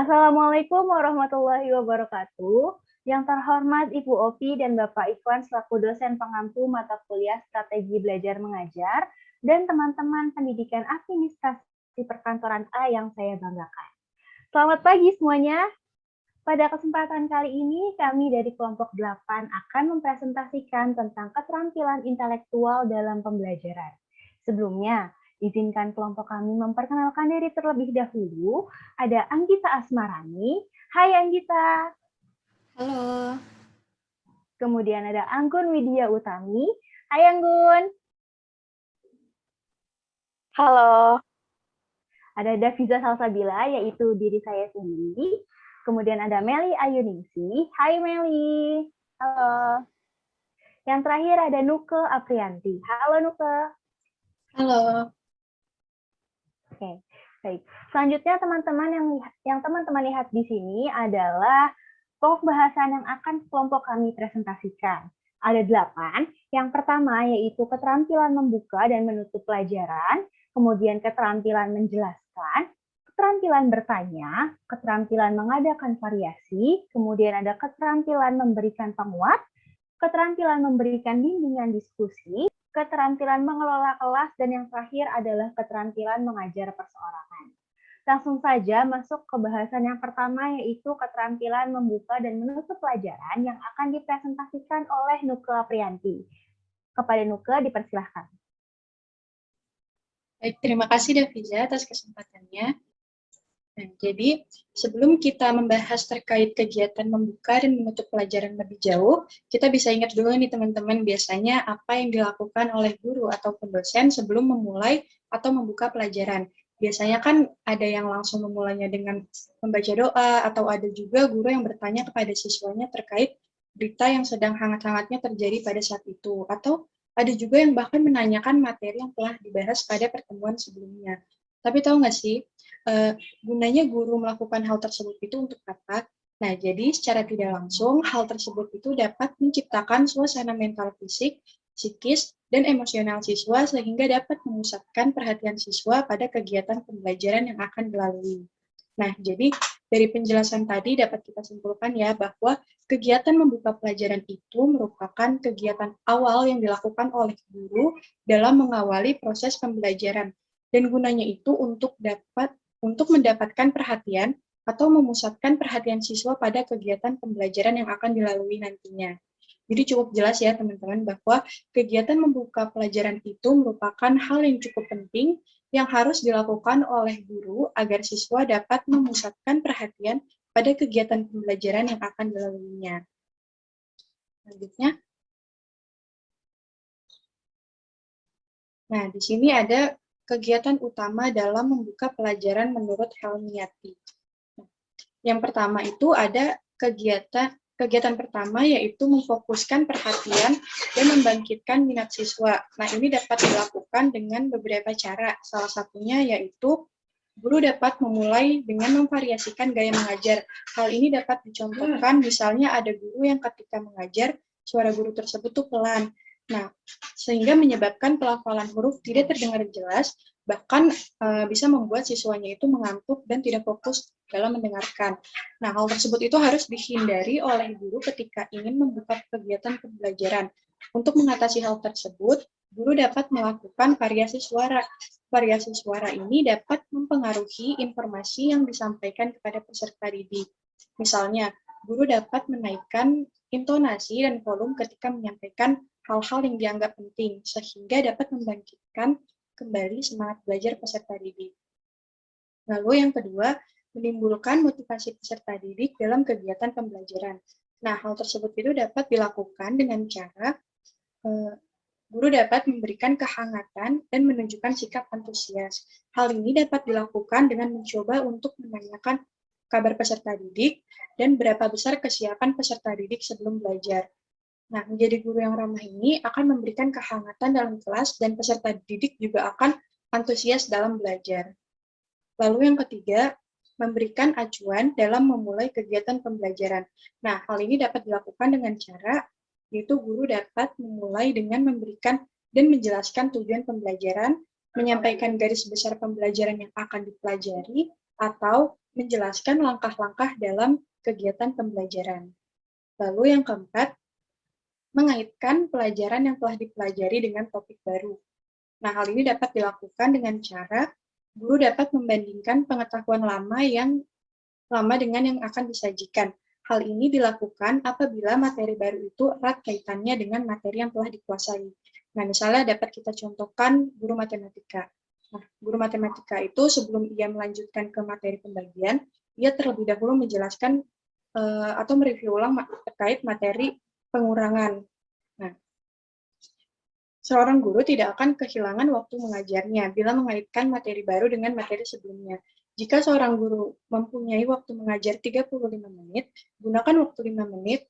Assalamualaikum warahmatullahi wabarakatuh. Yang terhormat Ibu Opi dan Bapak Ikhwan selaku dosen pengampu mata kuliah Strategi Belajar Mengajar dan teman-teman pendidikan administrasi perkantoran A yang saya banggakan. Selamat pagi semuanya. Pada kesempatan kali ini, kami dari kelompok 8 akan mempresentasikan tentang keterampilan intelektual dalam pembelajaran. Sebelumnya, izinkan kelompok kami memperkenalkan diri terlebih dahulu. Ada Anggita Asmarani. Hai Anggita. Halo. Kemudian ada Anggun Widya Utami. Hai Anggun. Halo. Ada Daviza Salsabila, yaitu diri saya sendiri. Kemudian ada Meli Ayuningsi. Hai Meli. Halo. Yang terakhir ada Nuke Aprianti. Halo Nuke. Halo. Oke, baik. Selanjutnya teman-teman yang teman-teman lihat di sini adalah pokok bahasan yang akan kelompok kami presentasikan. Ada 8. Yang pertama yaitu keterampilan membuka dan menutup pelajaran, kemudian keterampilan menjelaskan, keterampilan bertanya, keterampilan mengadakan variasi, kemudian ada keterampilan memberikan penguat, keterampilan memberikan bimbingan diskusi, keterampilan mengelola kelas, dan yang terakhir adalah keterampilan mengajar perseorangan. Langsung saja masuk ke bahasan yang pertama, yaitu keterampilan membuka dan menutup pelajaran yang akan dipresentasikan oleh Nuke Aprianti. Kepada Nuke, dipersilahkan. Baik, terima kasih Daviza atas kesempatannya. Nah, jadi sebelum kita membahas terkait kegiatan membuka dan menutup pelajaran lebih jauh, kita bisa ingat dulu nih teman-teman, biasanya apa yang dilakukan oleh guru ataupun dosen sebelum memulai atau membuka pelajaran. Biasanya kan ada yang langsung memulainya dengan membaca doa, atau ada juga guru yang bertanya kepada siswanya terkait berita yang sedang hangat-hangatnya terjadi pada saat itu, atau ada juga yang bahkan menanyakan materi yang telah dibahas pada pertemuan sebelumnya. Tapi tahu nggak sih, gunanya guru melakukan hal tersebut itu untuk apa? Nah, jadi secara tidak langsung, hal tersebut itu dapat menciptakan suasana mental fisik, psikis, dan emosional siswa sehingga dapat memusatkan perhatian siswa pada kegiatan pembelajaran yang akan dilalui. Nah, jadi dari penjelasan tadi dapat kita simpulkan ya bahwa kegiatan membuka pelajaran itu merupakan kegiatan awal yang dilakukan oleh guru dalam mengawali proses pembelajaran. Dan gunanya itu untuk mendapatkan perhatian atau memusatkan perhatian siswa pada kegiatan pembelajaran yang akan dilalui nantinya. Jadi cukup jelas ya teman-teman bahwa kegiatan membuka pelajaran itu merupakan hal yang cukup penting yang harus dilakukan oleh guru agar siswa dapat memusatkan perhatian pada kegiatan pembelajaran yang akan dilaluinya. Selanjutnya. Nah, di sini ada kegiatan utama dalam membuka pelajaran menurut Helmiati. Yang pertama itu ada kegiatan pertama yaitu memfokuskan perhatian dan membangkitkan minat siswa. Nah, ini dapat dilakukan dengan beberapa cara. Salah satunya yaitu guru dapat memulai dengan memvariasikan gaya mengajar. Hal ini dapat dicontohkan, misalnya ada guru yang ketika mengajar, suara guru tersebut tuh pelan. Nah, sehingga menyebabkan pelafalan huruf tidak terdengar jelas, bahkan bisa membuat siswanya itu mengantuk dan tidak fokus dalam mendengarkan. Nah, hal tersebut itu harus dihindari oleh guru ketika ingin membuka kegiatan pembelajaran. Untuk mengatasi hal tersebut, guru dapat melakukan variasi suara. Variasi suara ini dapat mempengaruhi informasi yang disampaikan kepada peserta didik. Misalnya, guru dapat menaikkan intonasi dan volume ketika menyampaikan hal-hal yang dianggap penting, sehingga dapat membangkitkan kembali semangat belajar peserta didik. Lalu yang kedua, menimbulkan motivasi peserta didik dalam kegiatan pembelajaran. Nah, hal tersebut itu dapat dilakukan dengan cara guru dapat memberikan kehangatan dan menunjukkan sikap antusias. Hal ini dapat dilakukan dengan mencoba untuk menanyakan kabar peserta didik dan berapa besar kesiapan peserta didik sebelum belajar. Nah, menjadi guru yang ramah ini akan memberikan kehangatan dalam kelas dan peserta didik juga akan antusias dalam belajar. Lalu yang ketiga, memberikan acuan dalam memulai kegiatan pembelajaran. Nah, hal ini dapat dilakukan dengan cara yaitu guru dapat memulai dengan memberikan dan menjelaskan tujuan pembelajaran, menyampaikan garis besar pembelajaran yang akan dipelajari, atau menjelaskan langkah-langkah dalam kegiatan pembelajaran. Lalu yang keempat, mengaitkan pelajaran yang telah dipelajari dengan topik baru. Nah, hal ini dapat dilakukan dengan cara guru dapat membandingkan pengetahuan lama dengan yang akan disajikan. Hal ini dilakukan apabila materi baru itu erat kaitannya dengan materi yang telah dikuasai. Nah, misalnya dapat kita contohkan guru matematika. Nah, guru matematika itu sebelum ia melanjutkan ke materi pembagian, ia terlebih dahulu menjelaskan atau mereview ulang terkait materi pengurangan. Nah, seorang guru tidak akan kehilangan waktu mengajarnya bila mengaitkan materi baru dengan materi sebelumnya. Jika seorang guru mempunyai waktu mengajar 35 menit, gunakan waktu 5 menit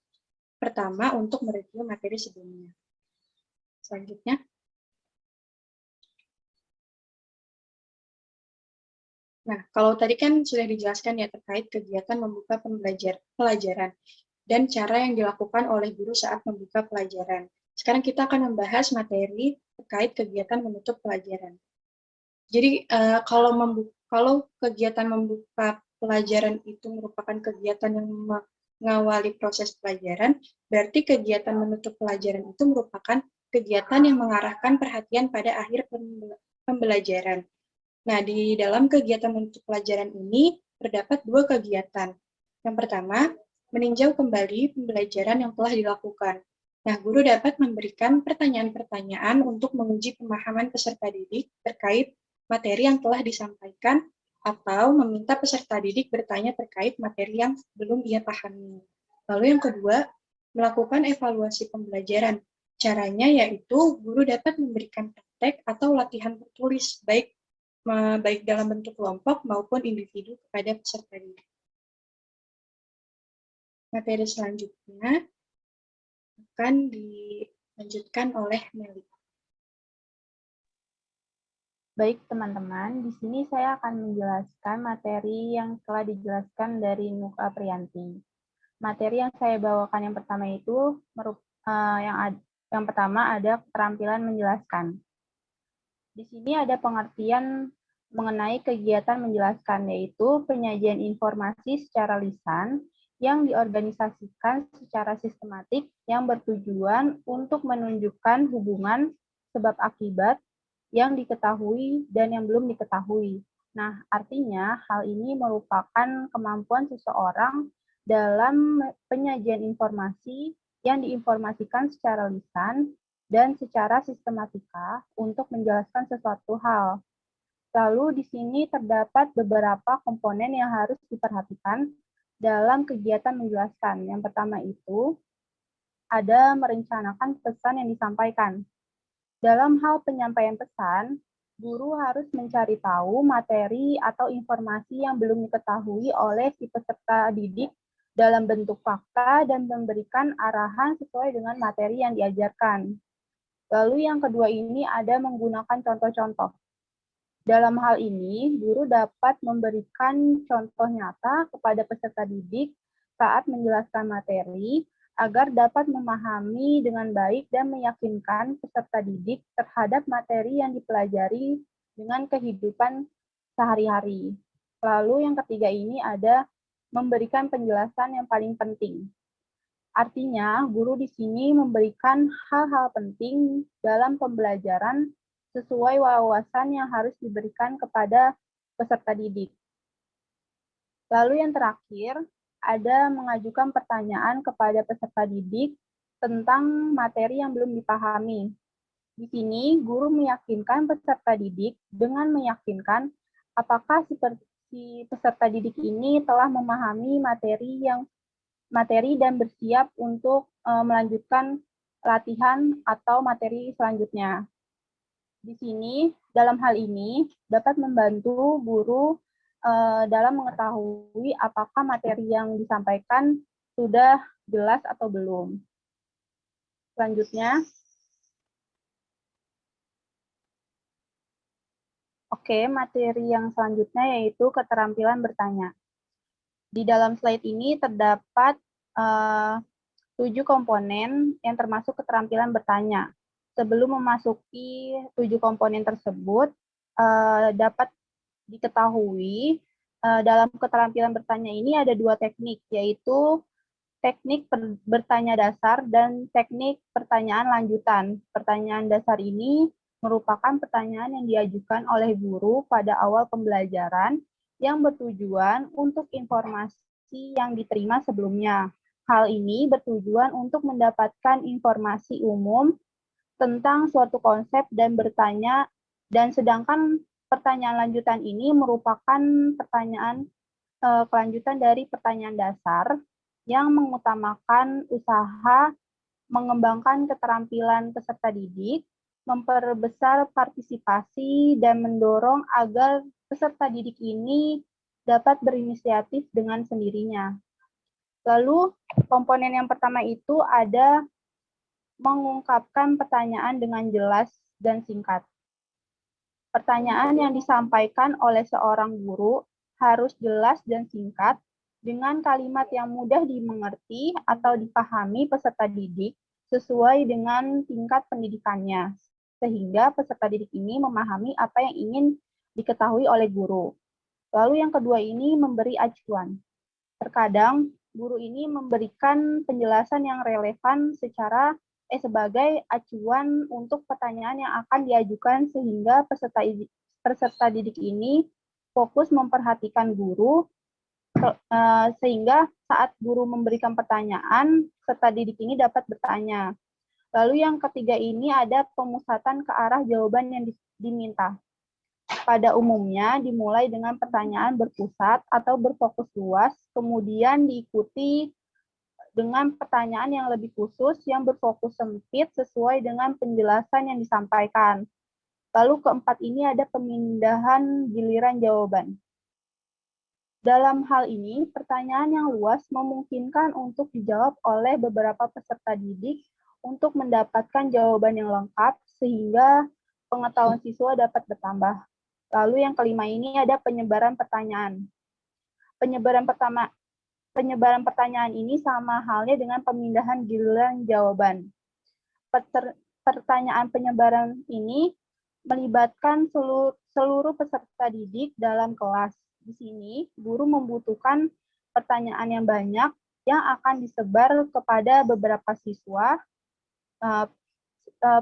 pertama untuk mereview materi sebelumnya. Selanjutnya, nah, kalau tadi kan sudah dijelaskan ya terkait kegiatan membuka pelajaran dan cara yang dilakukan oleh guru saat membuka pelajaran. Sekarang kita akan membahas materi terkait kegiatan menutup pelajaran. Jadi kalau kegiatan membuka pelajaran itu merupakan kegiatan yang mengawali proses pelajaran, berarti kegiatan menutup pelajaran itu merupakan kegiatan yang mengarahkan perhatian pada akhir pembelajaran. Nah, di dalam kegiatan menutup pelajaran ini terdapat dua kegiatan. Yang pertama, meninjau kembali pembelajaran yang telah dilakukan. Nah, guru dapat memberikan pertanyaan-pertanyaan untuk menguji pemahaman peserta didik terkait materi yang telah disampaikan atau meminta peserta didik bertanya terkait materi yang belum ia pahami. Lalu yang kedua, melakukan evaluasi pembelajaran. Caranya yaitu guru dapat memberikan praktek atau latihan tertulis, baik dalam bentuk kelompok maupun individu kepada peserta didik. Materi selanjutnya akan dilanjutkan oleh Meli. Baik teman-teman, di sini saya akan menjelaskan materi yang telah dijelaskan dari Nuk Aprianti. Materi yang saya bawakan yang pertama itu yang pertama ada keterampilan menjelaskan. Di sini ada pengertian mengenai kegiatan menjelaskan, yaitu penyajian informasi secara lisan yang diorganisasikan secara sistematik yang bertujuan untuk menunjukkan hubungan sebab akibat yang diketahui dan yang belum diketahui. Nah, artinya hal ini merupakan kemampuan seseorang dalam penyajian informasi yang diinformasikan secara lisan dan secara sistematika untuk menjelaskan sesuatu hal. Lalu di sini terdapat beberapa komponen yang harus diperhatikan dalam kegiatan menjelaskan. Yang pertama itu ada merencanakan pesan yang disampaikan. Dalam hal penyampaian pesan, guru harus mencari tahu materi atau informasi yang belum diketahui oleh si peserta didik dalam bentuk fakta dan memberikan arahan sesuai dengan materi yang diajarkan. Lalu yang kedua ini ada menggunakan contoh-contoh. Dalam hal ini, guru dapat memberikan contoh nyata kepada peserta didik saat menjelaskan materi agar dapat memahami dengan baik dan meyakinkan peserta didik terhadap materi yang dipelajari dengan kehidupan sehari-hari. Lalu yang ketiga ini ada memberikan penjelasan yang paling penting. Artinya, guru di sini memberikan hal-hal penting dalam pembelajaran sesuai wawasan yang harus diberikan kepada peserta didik. Lalu yang terakhir, ada mengajukan pertanyaan kepada peserta didik tentang materi yang belum dipahami. Di sini, guru meyakinkan peserta didik dengan meyakinkan apakah si peserta didik ini telah memahami materi dan bersiap untuk melanjutkan latihan atau materi selanjutnya. Di sini, dalam hal ini, dapat membantu guru dalam mengetahui apakah materi yang disampaikan sudah jelas atau belum. Selanjutnya, materi yang selanjutnya yaitu keterampilan bertanya. Di dalam slide ini terdapat 7 komponen yang termasuk keterampilan bertanya. Sebelum memasuki 7 komponen tersebut, dapat diketahui dalam keterampilan bertanya ini ada dua teknik, yaitu teknik bertanya dasar dan teknik pertanyaan lanjutan. Pertanyaan dasar ini merupakan pertanyaan yang diajukan oleh guru pada awal pembelajaran yang bertujuan untuk informasi yang diterima sebelumnya. Hal ini bertujuan untuk mendapatkan informasi umum tentang suatu konsep dan bertanya, dan sedangkan pertanyaan lanjutan ini merupakan pertanyaan kelanjutan dari pertanyaan dasar yang mengutamakan usaha mengembangkan keterampilan peserta didik, memperbesar partisipasi, dan mendorong agar peserta didik ini dapat berinisiatif dengan sendirinya. Lalu, komponen yang pertama itu ada mengungkapkan pertanyaan dengan jelas dan singkat. Pertanyaan yang disampaikan oleh seorang guru harus jelas dan singkat dengan kalimat yang mudah dimengerti atau dipahami peserta didik sesuai dengan tingkat pendidikannya, sehingga peserta didik ini memahami apa yang ingin diketahui oleh guru. Lalu yang kedua ini memberi acuan. Terkadang guru ini memberikan penjelasan yang relevan sebagai acuan untuk pertanyaan yang akan diajukan sehingga peserta didik ini fokus memperhatikan guru sehingga saat guru memberikan pertanyaan, peserta didik ini dapat bertanya. Lalu yang ketiga ini ada pemusatan ke arah jawaban yang diminta. Pada umumnya dimulai dengan pertanyaan berpusat atau berfokus luas, kemudian diikuti dengan pertanyaan yang lebih khusus yang berfokus sempit sesuai dengan penjelasan yang disampaikan. Lalu keempat ini ada pemindahan giliran jawaban. Dalam hal ini, pertanyaan yang luas memungkinkan untuk dijawab oleh beberapa peserta didik untuk mendapatkan jawaban yang lengkap sehingga pengetahuan siswa dapat bertambah. Lalu yang kelima ini ada penyebaran pertanyaan. Penyebaran pertanyaan ini sama halnya dengan pemindahan giliran jawaban. Pertanyaan penyebaran ini melibatkan seluruh peserta didik dalam kelas. Di sini, guru membutuhkan pertanyaan yang banyak yang akan disebar kepada beberapa siswa.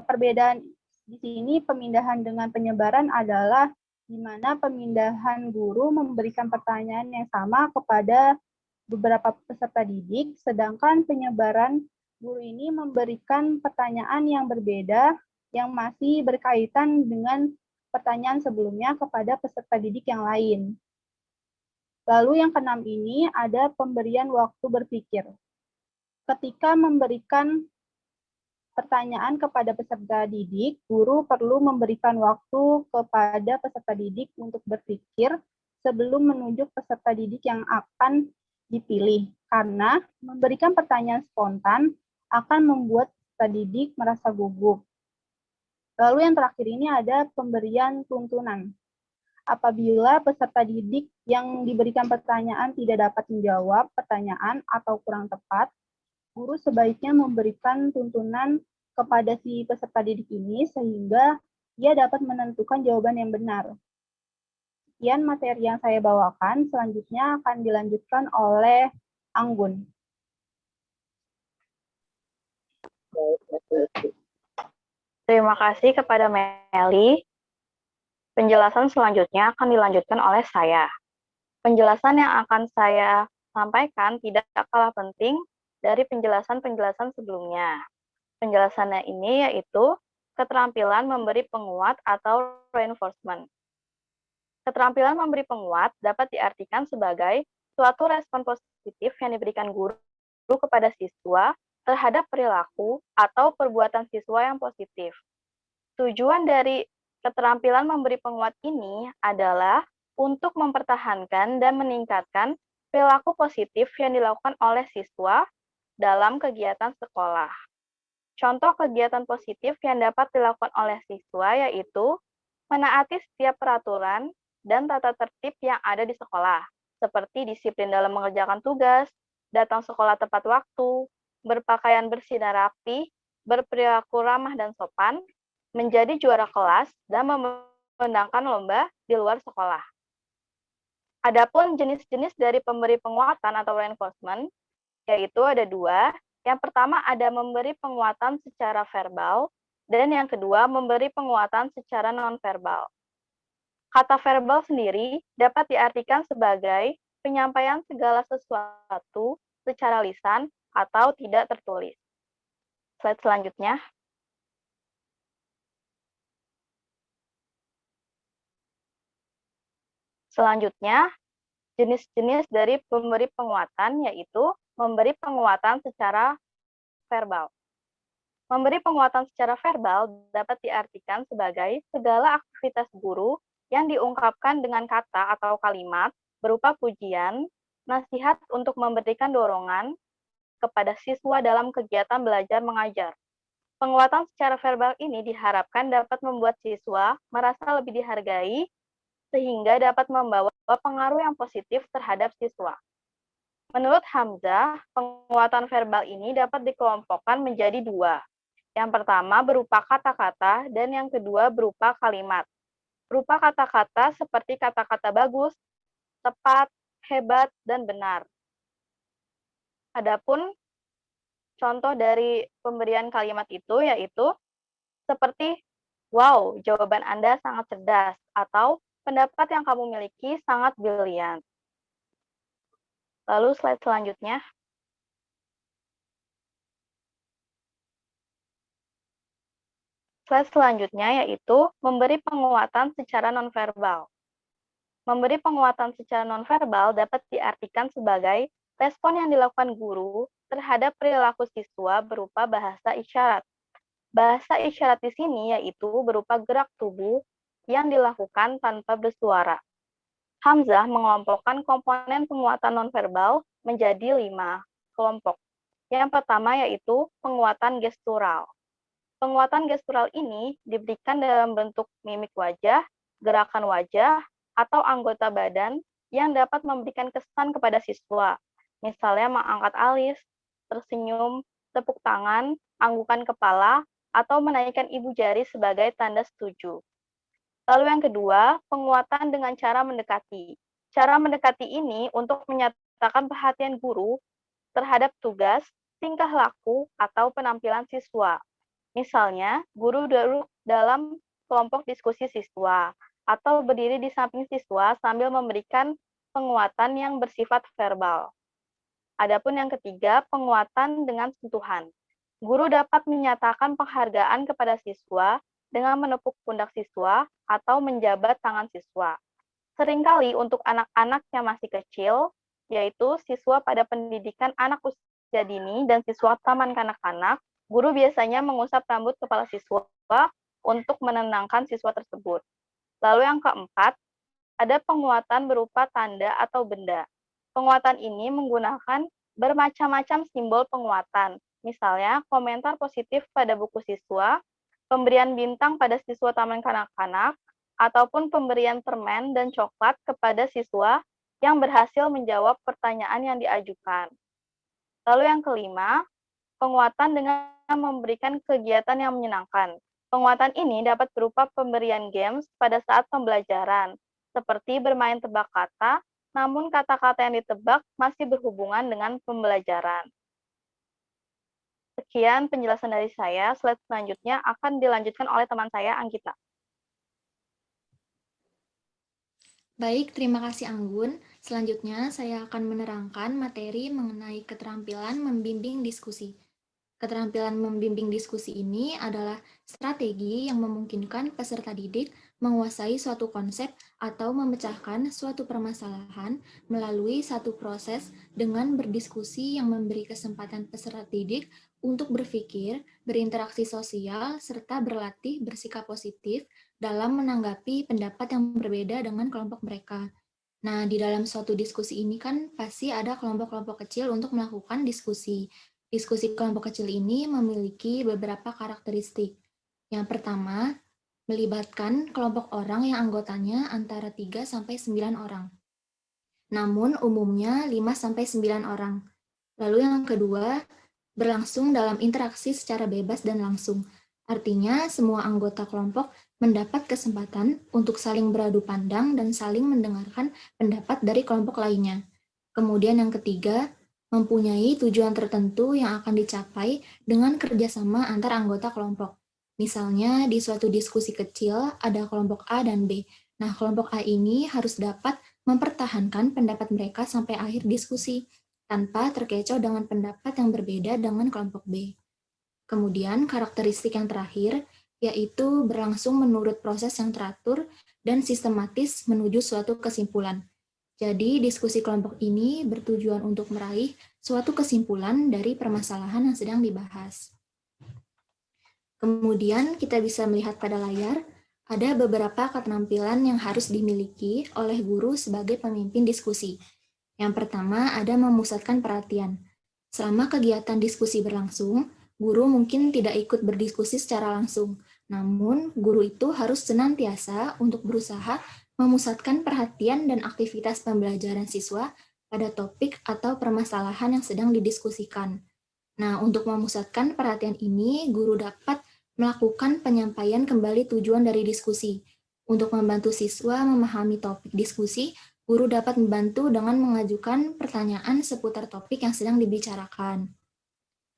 Perbedaan di sini pemindahan dengan penyebaran adalah di mana pemindahan guru memberikan pertanyaan yang sama kepada beberapa peserta didik, sedangkan penyebaran guru ini memberikan pertanyaan yang berbeda yang masih berkaitan dengan pertanyaan sebelumnya kepada peserta didik yang lain. Lalu yang keenam ini ada pemberian waktu berpikir. Ketika memberikan pertanyaan kepada peserta didik, guru perlu memberikan waktu kepada peserta didik untuk berpikir sebelum menunjuk peserta didik yang akan dipilih, karena memberikan pertanyaan spontan akan membuat peserta didik merasa gugup. Lalu yang terakhir ini ada pemberian tuntunan. Apabila peserta didik yang diberikan pertanyaan tidak dapat menjawab pertanyaan atau kurang tepat, guru sebaiknya memberikan tuntunan kepada si peserta didik ini sehingga ia dapat menentukan jawaban yang benar. Sekian materi yang saya bawakan, selanjutnya akan dilanjutkan oleh Anggun. Terima kasih kepada Meli. Penjelasan selanjutnya akan dilanjutkan oleh saya. Penjelasan yang akan saya sampaikan tidak kalah penting dari penjelasan-penjelasan sebelumnya. Penjelasannya ini yaitu keterampilan memberi penguat atau reinforcement. Keterampilan memberi penguat dapat diartikan sebagai suatu respon positif yang diberikan guru kepada siswa terhadap perilaku atau perbuatan siswa yang positif. Tujuan dari keterampilan memberi penguat ini adalah untuk mempertahankan dan meningkatkan perilaku positif yang dilakukan oleh siswa dalam kegiatan sekolah. Contoh kegiatan positif yang dapat dilakukan oleh siswa yaitu menaati setiap peraturan dan tata tertib yang ada di sekolah, seperti disiplin dalam mengerjakan tugas, datang sekolah tepat waktu, berpakaian bersih dan rapi, berperilaku ramah dan sopan, menjadi juara kelas, dan memenangkan lomba di luar sekolah. Adapun jenis-jenis dari pemberi penguatan atau reinforcement, yaitu ada dua. Yang pertama ada memberi penguatan secara verbal, dan yang kedua memberi penguatan secara non-verbal. Kata verbal sendiri dapat diartikan sebagai penyampaian segala sesuatu secara lisan atau tidak tertulis. Slide selanjutnya. Selanjutnya, jenis-jenis dari pemberi penguatan yaitu memberi penguatan secara verbal. Memberi penguatan secara verbal dapat diartikan sebagai segala aktivitas guru yang diungkapkan dengan kata atau kalimat berupa pujian, nasihat untuk memberikan dorongan kepada siswa dalam kegiatan belajar mengajar. Penguatan secara verbal ini diharapkan dapat membuat siswa merasa lebih dihargai sehingga dapat membawa pengaruh yang positif terhadap siswa. Menurut Hamzah, penguatan verbal ini dapat dikelompokkan menjadi dua. Yang pertama berupa kata-kata dan yang kedua berupa kalimat. Berupa kata-kata seperti kata-kata bagus, tepat, hebat, dan benar. Adapun contoh dari pemberian kalimat itu yaitu seperti, wow, jawaban Anda sangat cerdas, atau pendapat yang kamu miliki sangat brilian. Lalu slide selanjutnya. Slide selanjutnya yaitu memberi penguatan secara nonverbal. Memberi penguatan secara nonverbal dapat diartikan sebagai respon yang dilakukan guru terhadap perilaku siswa berupa bahasa isyarat. Bahasa isyarat di sini yaitu berupa gerak tubuh yang dilakukan tanpa bersuara. Hamzah mengelompokkan komponen penguatan nonverbal menjadi 5 kelompok. Yang pertama yaitu penguatan gestural. Penguatan gestural ini diberikan dalam bentuk mimik wajah, gerakan wajah, atau anggota badan yang dapat memberikan kesan kepada siswa. Misalnya mengangkat alis, tersenyum, tepuk tangan, anggukan kepala, atau menaikkan ibu jari sebagai tanda setuju. Lalu yang kedua, penguatan dengan cara mendekati. Cara mendekati ini untuk menyatakan perhatian guru terhadap tugas, tingkah laku, atau penampilan siswa. Misalnya, guru duduk dalam kelompok diskusi siswa, atau berdiri di samping siswa sambil memberikan penguatan yang bersifat verbal. Adapun yang ketiga, penguatan dengan sentuhan. Guru dapat menyatakan penghargaan kepada siswa dengan menepuk pundak siswa atau menjabat tangan siswa. Seringkali untuk anak-anak yang masih kecil, yaitu siswa pada pendidikan anak usia dini dan siswa taman kanak-kanak, guru biasanya mengusap rambut kepala siswa untuk menenangkan siswa tersebut. Lalu yang keempat, ada penguatan berupa tanda atau benda. Penguatan ini menggunakan bermacam-macam simbol penguatan, misalnya komentar positif pada buku siswa, pemberian bintang pada siswa taman kanak-kanak, ataupun pemberian permen dan coklat kepada siswa yang berhasil menjawab pertanyaan yang diajukan. Lalu yang kelima, penguatan dengan memberikan kegiatan yang menyenangkan. Penguatan ini dapat berupa pemberian games pada saat pembelajaran, seperti bermain tebak kata, namun kata-kata yang ditebak masih berhubungan dengan pembelajaran. Sekian penjelasan dari saya. Slide selanjutnya akan dilanjutkan oleh teman saya, Anggita. Baik, terima kasih Anggun. Selanjutnya saya akan menerangkan materi mengenai keterampilan membimbing diskusi. Keterampilan membimbing diskusi ini adalah strategi yang memungkinkan peserta didik menguasai suatu konsep atau memecahkan suatu permasalahan melalui satu proses dengan berdiskusi yang memberi kesempatan peserta didik untuk berpikir, berinteraksi sosial, serta berlatih bersikap positif dalam menanggapi pendapat yang berbeda dengan kelompok mereka. Nah, di dalam suatu diskusi ini kan pasti ada kelompok-kelompok kecil untuk melakukan diskusi. Diskusi kelompok kecil ini memiliki beberapa karakteristik. Yang pertama, melibatkan kelompok orang yang anggotanya antara 3-9 orang. Namun umumnya 5-9 orang. Lalu yang kedua, berlangsung dalam interaksi secara bebas dan langsung. Artinya, semua anggota kelompok mendapat kesempatan untuk saling beradu pandang dan saling mendengarkan pendapat dari kelompok lainnya. Kemudian yang ketiga, mempunyai tujuan tertentu yang akan dicapai dengan kerjasama antar anggota kelompok. Misalnya, di suatu diskusi kecil ada kelompok A dan B. Nah, kelompok A ini harus dapat mempertahankan pendapat mereka sampai akhir diskusi, tanpa terkecoh dengan pendapat yang berbeda dengan kelompok B. Kemudian karakteristik yang terakhir, yaitu berlangsung menurut proses yang teratur dan sistematis menuju suatu kesimpulan. Jadi, diskusi kelompok ini bertujuan untuk meraih suatu kesimpulan dari permasalahan yang sedang dibahas. Kemudian, kita bisa melihat pada layar, ada beberapa keterampilan yang harus dimiliki oleh guru sebagai pemimpin diskusi. Yang pertama, ada memusatkan perhatian. Selama kegiatan diskusi berlangsung, guru mungkin tidak ikut berdiskusi secara langsung. Namun, guru itu harus senantiasa untuk berusaha memusatkan perhatian dan aktivitas pembelajaran siswa pada topik atau permasalahan yang sedang didiskusikan. Nah, untuk memusatkan perhatian ini, guru dapat melakukan penyampaian kembali tujuan dari diskusi. Untuk membantu siswa memahami topik diskusi, guru dapat membantu dengan mengajukan pertanyaan seputar topik yang sedang dibicarakan.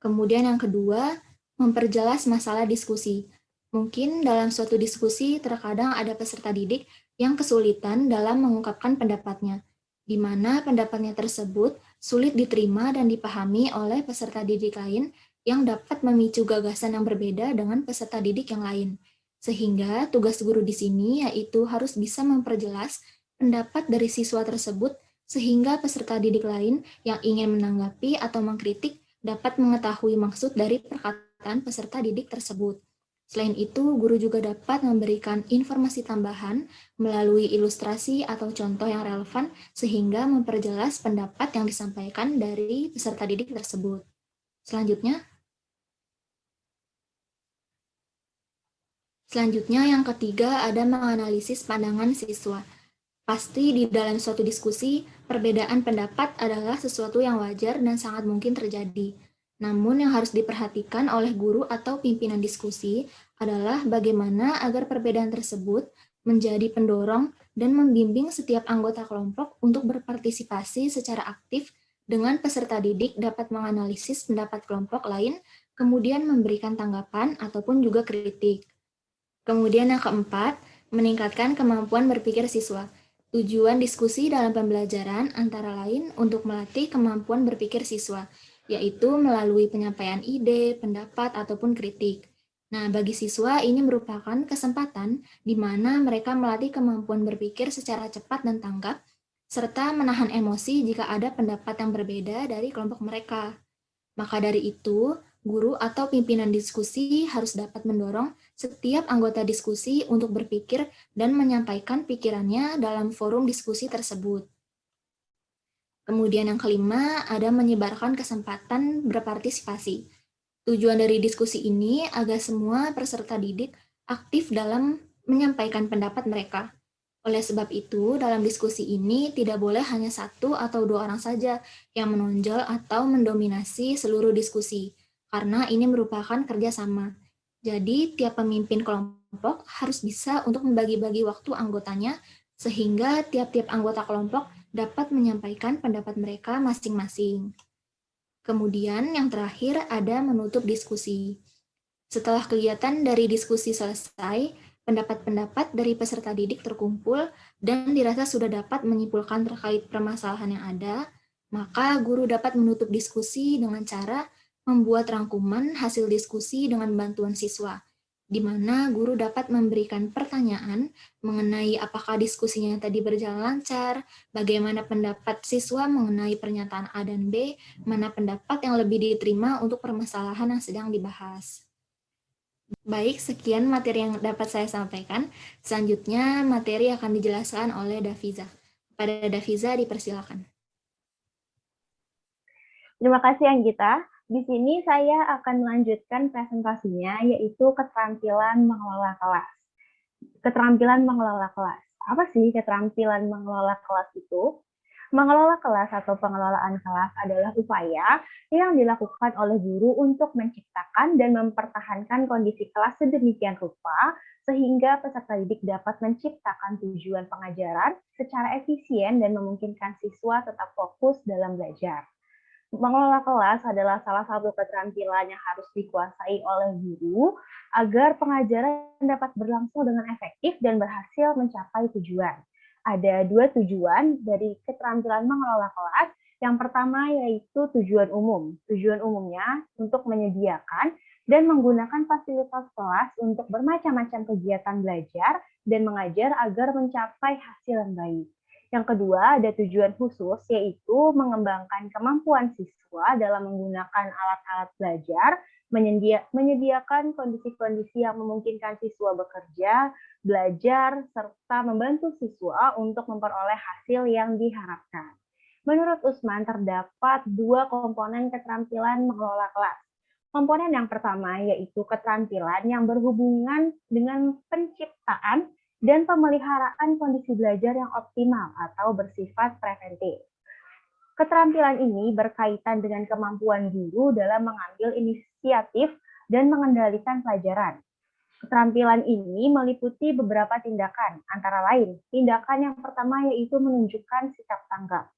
Kemudian yang kedua, memperjelas masalah diskusi. Mungkin dalam suatu diskusi terkadang ada peserta didik yang kesulitan dalam mengungkapkan pendapatnya, di mana pendapatnya tersebut sulit diterima dan dipahami oleh peserta didik lain yang dapat memicu gagasan yang berbeda dengan peserta didik yang lain. Sehingga tugas guru di sini yaitu harus bisa memperjelas pendapat dari siswa tersebut sehingga peserta didik lain yang ingin menanggapi atau mengkritik dapat mengetahui maksud dari perkataan peserta didik tersebut. Selain itu, guru juga dapat memberikan informasi tambahan melalui ilustrasi atau contoh yang relevan sehingga memperjelas pendapat yang disampaikan dari peserta didik tersebut. Selanjutnya yang ketiga ada menganalisis pandangan siswa. Pasti di dalam suatu diskusi, perbedaan pendapat adalah sesuatu yang wajar dan sangat mungkin terjadi. Namun yang harus diperhatikan oleh guru atau pimpinan diskusi adalah bagaimana agar perbedaan tersebut menjadi pendorong dan membimbing setiap anggota kelompok untuk berpartisipasi secara aktif dengan peserta didik dapat menganalisis pendapat kelompok lain, kemudian memberikan tanggapan ataupun juga kritik. Kemudian yang keempat, meningkatkan kemampuan berpikir siswa. Tujuan diskusi dalam pembelajaran antara lain untuk melatih kemampuan berpikir siswa, yaitu melalui penyampaian ide, pendapat, ataupun kritik. Nah, bagi siswa ini merupakan kesempatan di mana mereka melatih kemampuan berpikir secara cepat dan tanggap, serta menahan emosi jika ada pendapat yang berbeda dari kelompok mereka. Maka dari itu, guru atau pimpinan diskusi harus dapat mendorong setiap anggota diskusi untuk berpikir dan menyampaikan pikirannya dalam forum diskusi tersebut. Kemudian yang kelima, ada menyebarkan kesempatan berpartisipasi. Tujuan dari diskusi ini agar semua peserta didik aktif dalam menyampaikan pendapat mereka. Oleh sebab itu, dalam diskusi ini tidak boleh hanya satu atau dua orang saja yang menonjol atau mendominasi seluruh diskusi, karena ini merupakan kerjasama. Jadi, tiap pemimpin kelompok harus bisa untuk membagi-bagi waktu anggotanya, sehingga tiap-tiap anggota kelompok dapat menyampaikan pendapat mereka masing-masing. Kemudian, yang terakhir ada menutup diskusi. Setelah kegiatan dari diskusi selesai, pendapat-pendapat dari peserta didik terkumpul dan dirasa sudah dapat menyimpulkan terkait permasalahan yang ada, maka guru dapat menutup diskusi dengan cara membuat rangkuman hasil diskusi dengan bantuan siswa, di mana guru dapat memberikan pertanyaan mengenai apakah diskusinya tadi berjalan lancar, bagaimana pendapat siswa mengenai pernyataan A dan B, mana pendapat yang lebih diterima untuk permasalahan yang sedang dibahas. Baik, sekian materi yang dapat saya sampaikan. Selanjutnya, materi akan dijelaskan oleh Daviza. Pada Daviza, dipersilakan. Terima kasih, Anggita. Di sini saya akan melanjutkan presentasinya, yaitu keterampilan mengelola kelas. Keterampilan mengelola kelas. Apa sih keterampilan mengelola kelas itu? Mengelola kelas atau pengelolaan kelas adalah upaya yang dilakukan oleh guru untuk menciptakan dan mempertahankan kondisi kelas sedemikian rupa sehingga peserta didik dapat menciptakan tujuan pengajaran secara efisien dan memungkinkan siswa tetap fokus dalam belajar. Mengelola kelas adalah salah satu keterampilan yang harus dikuasai oleh guru agar pengajaran dapat berlangsung dengan efektif dan berhasil mencapai tujuan. Ada 2 tujuan dari keterampilan mengelola kelas. Yang pertama yaitu tujuan umum. Tujuan umumnya untuk menyediakan dan menggunakan fasilitas kelas untuk bermacam-macam kegiatan belajar dan mengajar agar mencapai hasil yang baik. Yang kedua, ada tujuan khusus, yaitu mengembangkan kemampuan siswa dalam menggunakan alat-alat belajar, menyediakan kondisi-kondisi yang memungkinkan siswa bekerja, belajar, serta membantu siswa untuk memperoleh hasil yang diharapkan. Menurut Usman, terdapat 2 komponen keterampilan mengelola kelas. Komponen yang pertama yaitu keterampilan yang berhubungan dengan penciptaan dan pemeliharaan kondisi belajar yang optimal atau bersifat preventif. Keterampilan ini berkaitan dengan kemampuan guru dalam mengambil inisiatif dan mengendalikan pelajaran. Keterampilan ini meliputi beberapa tindakan, antara lain, tindakan yang pertama yaitu menunjukkan sikap tanggap.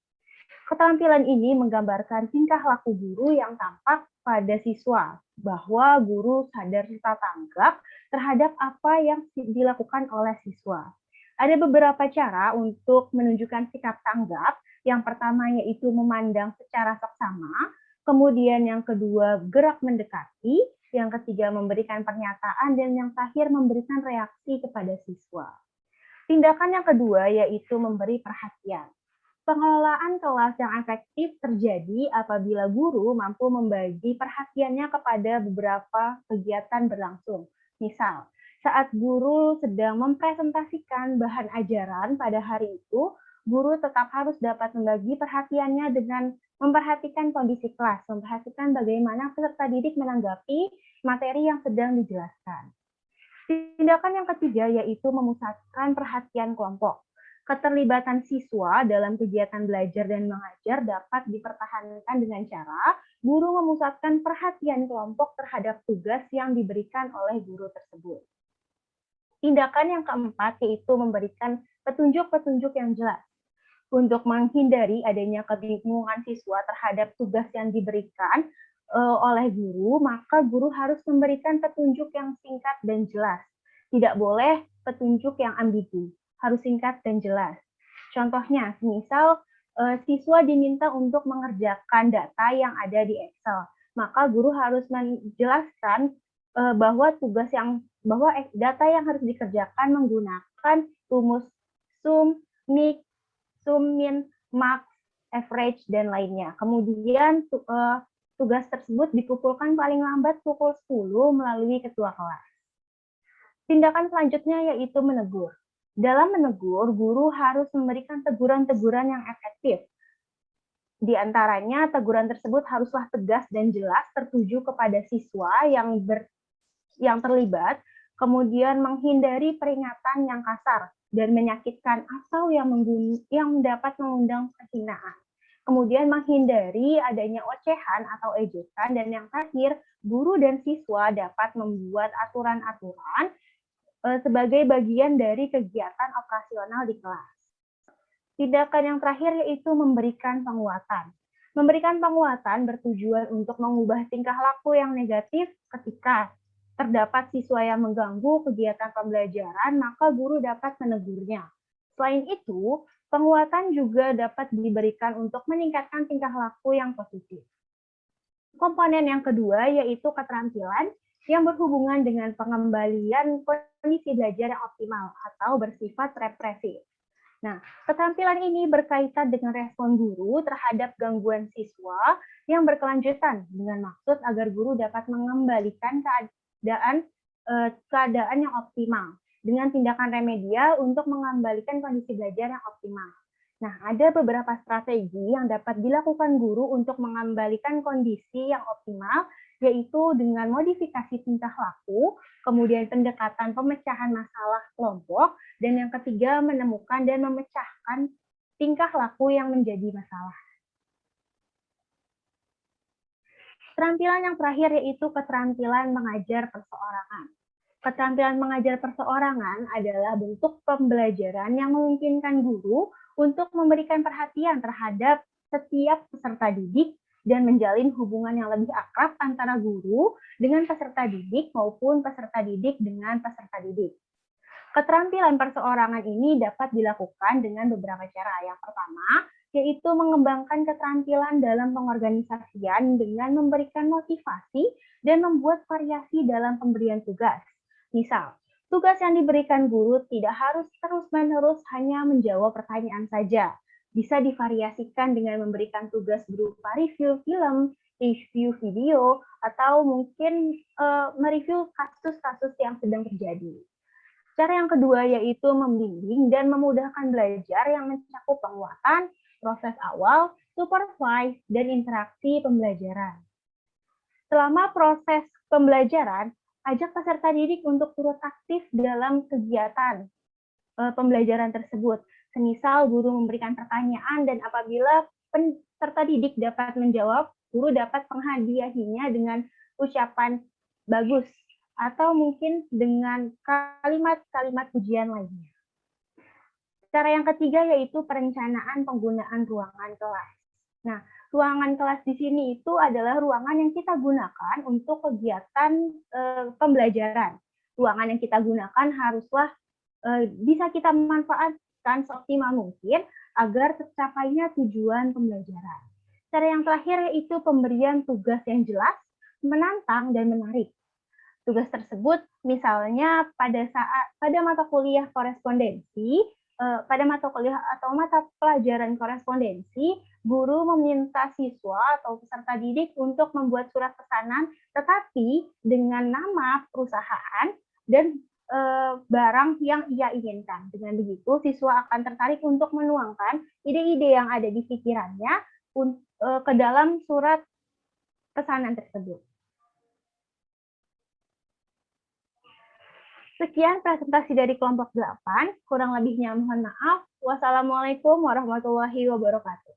Keterampilan ini menggambarkan tingkah laku guru yang tampak pada siswa, bahwa guru sadar serta tanggap terhadap apa yang dilakukan oleh siswa. Ada beberapa cara untuk menunjukkan sikap tanggap. Yang pertama yaitu memandang secara seksama, kemudian yang kedua gerak mendekati, yang ketiga memberikan pernyataan, dan yang terakhir memberikan reaksi kepada siswa. Tindakan yang kedua yaitu memberi perhatian. Pengelolaan kelas yang efektif terjadi apabila guru mampu membagi perhatiannya kepada beberapa kegiatan berlangsung. Misal, saat guru sedang mempresentasikan bahan ajaran pada hari itu, guru tetap harus dapat membagi perhatiannya dengan memperhatikan kondisi kelas, memperhatikan bagaimana peserta didik menanggapi materi yang sedang dijelaskan. Tindakan yang ketiga yaitu memusatkan perhatian kelompok. Keterlibatan siswa dalam kegiatan belajar dan mengajar dapat dipertahankan dengan cara guru memusatkan perhatian kelompok terhadap tugas yang diberikan oleh guru tersebut. Tindakan yang keempat yaitu memberikan petunjuk-petunjuk yang jelas. Untuk menghindari adanya kebingungan siswa terhadap tugas yang diberikan oleh guru, maka guru harus memberikan petunjuk yang singkat dan jelas. Tidak boleh petunjuk yang ambigu, harus singkat dan jelas. Contohnya, misal siswa diminta untuk mengerjakan data yang ada di Excel, maka guru harus menjelaskan bahwa data yang harus dikerjakan menggunakan rumus sum, mix, sum, min, max, average, dan lainnya. Kemudian tugas tersebut dikumpulkan paling lambat pukul 10 melalui ketua kelas. Tindakan selanjutnya yaitu menegur. Dalam menegur, guru harus memberikan teguran-teguran yang efektif. Di antaranya, teguran tersebut haruslah tegas dan jelas tertuju kepada siswa yang terlibat, kemudian menghindari peringatan yang kasar dan menyakitkan atau yang dapat mengundang penghinaan. Kemudian menghindari adanya ocehan atau ejekan, dan yang terakhir, guru dan siswa dapat membuat aturan-aturan sebagai bagian dari kegiatan operasional di kelas. Tindakan yang terakhir yaitu memberikan penguatan. Memberikan penguatan bertujuan untuk mengubah tingkah laku yang negatif ketika terdapat siswa yang mengganggu kegiatan pembelajaran, maka guru dapat menegurnya. Selain itu, penguatan juga dapat diberikan untuk meningkatkan tingkah laku yang positif. Komponen yang kedua yaitu keterampilan yang berhubungan dengan pengembalian kondisi belajar yang optimal atau bersifat represif. Nah, keterampilan ini berkaitan dengan respon guru terhadap gangguan siswa yang berkelanjutan dengan maksud agar guru dapat mengembalikan keadaan yang optimal dengan tindakan remedial untuk mengembalikan kondisi belajar yang optimal. Nah, ada beberapa strategi yang dapat dilakukan guru untuk mengembalikan kondisi yang optimal, yaitu dengan modifikasi tingkah laku, kemudian pendekatan pemecahan masalah kelompok, dan yang ketiga menemukan dan memecahkan tingkah laku yang menjadi masalah. Keterampilan yang terakhir yaitu keterampilan mengajar perseorangan. Keterampilan mengajar perseorangan adalah bentuk pembelajaran yang memungkinkan guru untuk memberikan perhatian terhadap setiap peserta didik dan menjalin hubungan yang lebih akrab antara guru dengan peserta didik maupun peserta didik dengan peserta didik. Keterampilan perseorangan ini dapat dilakukan dengan beberapa cara. Yang pertama, yaitu mengembangkan keterampilan dalam pengorganisasian dengan memberikan motivasi dan membuat variasi dalam pemberian tugas. Misal, tugas yang diberikan guru tidak harus terus-menerus hanya menjawab pertanyaan saja. Bisa divariasikan dengan memberikan tugas berupa review film, review video, atau mungkin mereview kasus-kasus yang sedang terjadi. Cara yang kedua yaitu membimbing dan memudahkan belajar yang mencakup penguatan, proses awal, supervise, dan interaksi pembelajaran. Selama proses pembelajaran, ajak peserta didik untuk turut aktif dalam kegiatan pembelajaran tersebut. Semisal guru memberikan pertanyaan dan apabila peserta didik dapat menjawab, guru dapat menghadiahinya dengan ucapan bagus atau mungkin dengan kalimat-kalimat pujian lainnya. Cara yang ketiga yaitu perencanaan penggunaan ruangan kelas. Nah, ruangan kelas di sini itu adalah ruangan yang kita gunakan untuk kegiatan pembelajaran. Ruangan yang kita gunakan haruslah bisa kita manfaatkan seoptimal mungkin agar tercapainya tujuan pembelajaran. Cara yang terakhir yaitu pemberian tugas yang jelas, menantang, dan menarik. Tugas tersebut misalnya pada mata kuliah korespondensi, pada mata kuliah atau mata pelajaran korespondensi, guru meminta siswa atau peserta didik untuk membuat surat pesanan, tetapi dengan nama perusahaan dan barang yang ia inginkan. Dengan begitu, siswa akan tertarik untuk menuangkan ide-ide yang ada di pikirannya ke dalam surat pesanan tersebut. Sekian presentasi dari kelompok 8, kurang lebihnya mohon maaf. Wassalamualaikum warahmatullahi wabarakatuh.